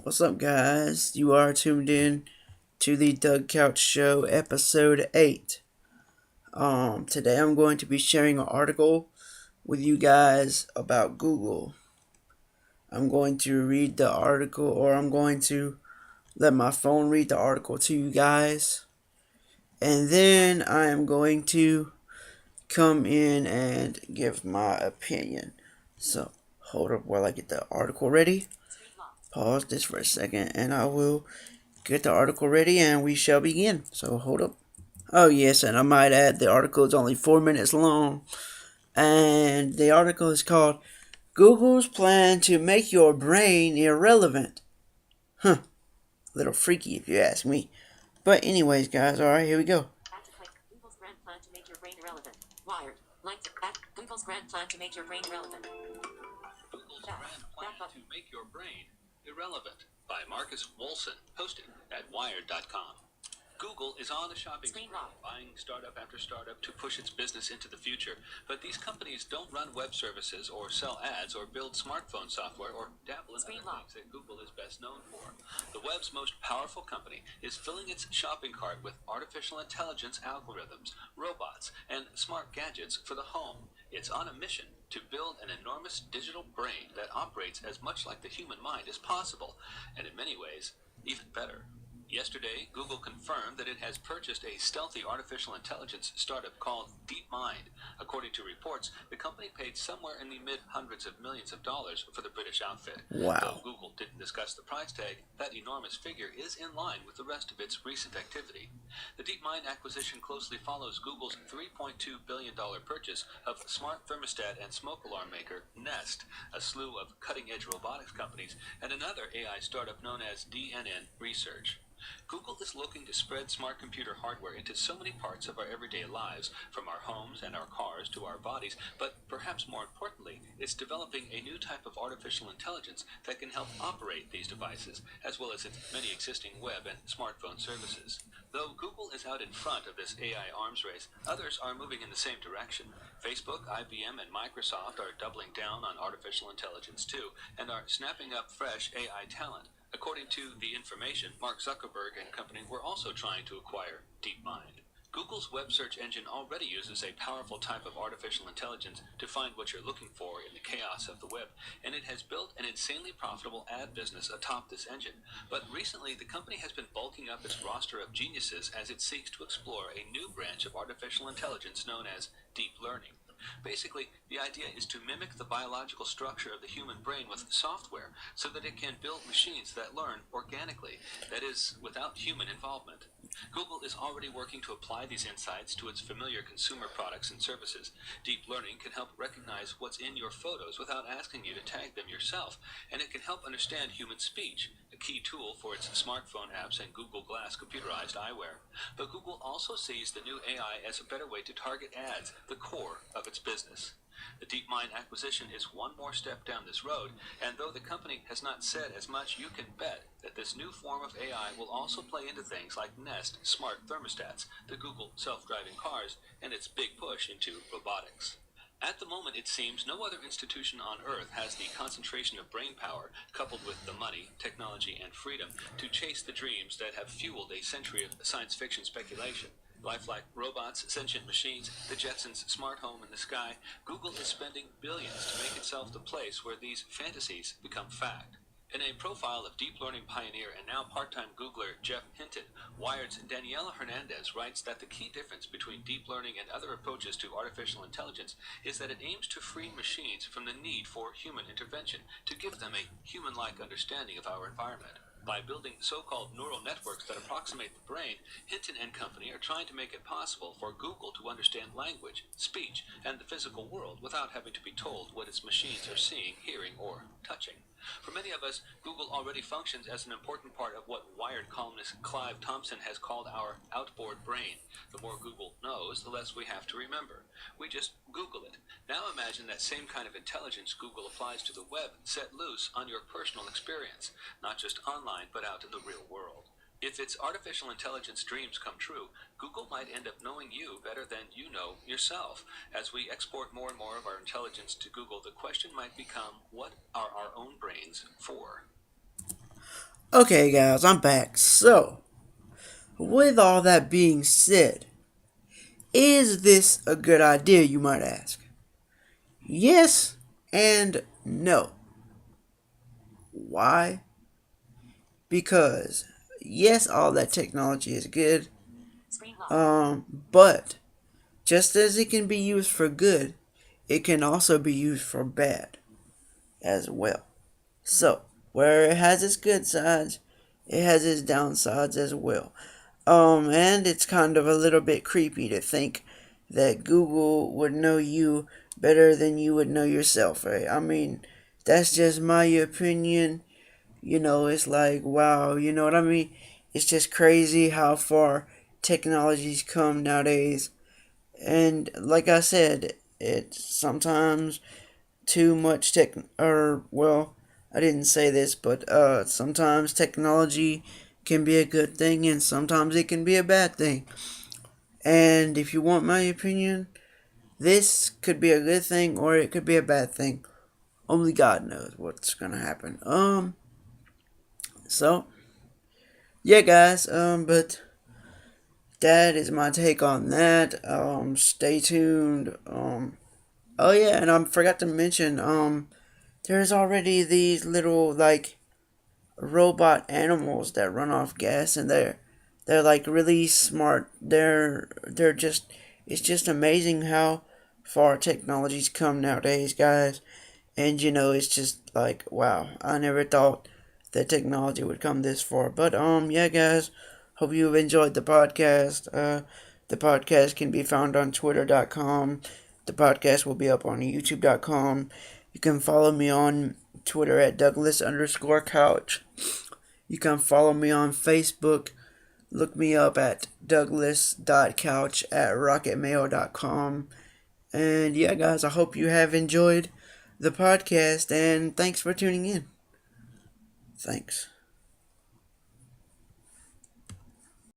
What's up, guys? You are tuned in to the Doug Couch Show, episode 8. Today I'm going to be sharing an article with you guys about Google. I'm going to read the article, or I'm going to let my phone read the article to you guys. And then I am going to come in and give my opinion. So, hold up while I get the article ready. Pause this for a second, and I will get the article ready and we shall begin. So hold up. Oh, yes, and I might add the article is only 4 minutes long. And the article is called Google's Plan to Make Your Brain Irrelevant. Huh, a little freaky if you ask me. But, anyways, guys, alright, here we go. Google's grand plan to make your brain irrelevant. Wired. Like Google's grand plan to make your brain irrelevant. Google's grand plan to make your brain irrelevant by Marcus Wolson, hosted at Wired.com. Google is on a shopping spree, buying startup after startup to push its business into the future. But these companies don't run web services or sell ads or build smartphone software or dabble in other things that Google is best known for. The web's most powerful company is filling its shopping cart with artificial intelligence algorithms, robots, and smart gadgets for the home. It's on a mission to build an enormous digital brain that operates as much like the human mind as possible, and in many ways, even better. Yesterday, Google confirmed that it has purchased a stealthy artificial intelligence startup called DeepMind. According to reports, the company paid somewhere in the mid-hundreds of millions of dollars for the British outfit. Wow. Though Google didn't discuss the price tag, that enormous figure is in line with the rest of its recent activity. The DeepMind acquisition closely follows Google's $3.2 billion purchase of smart thermostat and smoke alarm maker Nest, a slew of cutting-edge robotics companies, and another AI startup known as DNN Research. Google is looking to spread smart computer hardware into so many parts of our everyday lives, from our homes and our cars to our bodies, but perhaps more importantly, it's developing a new type of artificial intelligence that can help operate these devices, as well as its many existing web and smartphone services. Though Google is out in front of this AI arms race, others are moving in the same direction. Facebook, IBM, and Microsoft are doubling down on artificial intelligence too, and are snapping up fresh AI talent. According to The Information, Mark Zuckerberg and company were also trying to acquire DeepMind. Google's web search engine already uses a powerful type of artificial intelligence to find what you're looking for in the chaos of the web, and it has built an insanely profitable ad business atop this engine. But recently, the company has been bulking up its roster of geniuses as it seeks to explore a new branch of artificial intelligence known as deep learning. Basically, the idea is to mimic the biological structure of the human brain with software so that it can build machines that learn organically, that is, without human involvement. Google is already working to apply these insights to its familiar consumer products and services. Deep learning can help recognize what's in your photos without asking you to tag them yourself, and it can help understand human speech, a key tool for its smartphone apps and Google Glass computerized eyewear. But Google also sees the new AI as a better way to target ads, the core of its business. The DeepMind acquisition is one more step down this road, and though the company has not said as much, you can bet that this new form of AI will also play into things like Nest smart thermostats, the Google self-driving cars, and its big push into robotics. At the moment, it seems no other institution on Earth has the concentration of brain power, coupled with the money, technology, and freedom, to chase the dreams that have fueled a century of science fiction speculation. Lifelike robots, sentient machines, the Jetsons' smart home in the sky, Google is spending billions to make itself the place where these fantasies become fact. In a profile of deep learning pioneer and now part-time Googler Jeff Hinton, Wired's Daniela Hernandez writes that the key difference between deep learning and other approaches to artificial intelligence is that it aims to free machines from the need for human intervention, to give them a human-like understanding of our environment. By building so-called neural networks that approximate the brain, Hinton and company are trying to make it possible for Google to understand language, speech, and the physical world without having to be told what its machines are seeing, hearing, or touching. For many of us, Google already functions as an important part of what Wired columnist Clive Thompson has called our outboard brain. The more Google knows, the less we have to remember. We just Google it. Now imagine that same kind of intelligence Google applies to the web set loose on your personal experience, not just online, but out in the real world. If its artificial intelligence dreams come true, Google might end up knowing you better than you know yourself. As we export more and more of our intelligence to Google, the question might become, what are our own brains for? Okay, guys, I'm back. So, with all that being said, is this a good idea, you might ask? Yes and no. Why? Because, yes, all that technology is good, Screen lock. but just as it can be used for good, it can also be used for bad as well. So, where it has its good sides, it has its downsides as well. And it's kind of a little bit creepy to think that Google would know you better than you would know yourself, right? I mean, that's just my opinion. It's like, wow, you know what I mean? It's just crazy how far technology's come nowadays. And like I said, it's sometimes too much I didn't say this, but sometimes technology can be a good thing and sometimes it can be a bad thing. And if you want my opinion, this could be a good thing or it could be a bad thing. Only God knows what's gonna happen. So yeah, guys. But that is my take on that. Stay tuned. Oh yeah, and I forgot to mention. There's already these little like robot animals that run off gas, and they're like really smart. They're just it's just amazing how far technology's come nowadays, guys. And it's just like wow, I never thought that technology would come this far. But yeah, guys, hope you've enjoyed the podcast. The podcast can be found on twitter.com. The podcast will be up on youtube.com. You can follow me on Twitter at Douglas_couch. You can follow me on Facebook. Look me up at Douglas.couch at rocketmail.com. And yeah, guys, I hope you have enjoyed the podcast and thanks for tuning in. Thanks.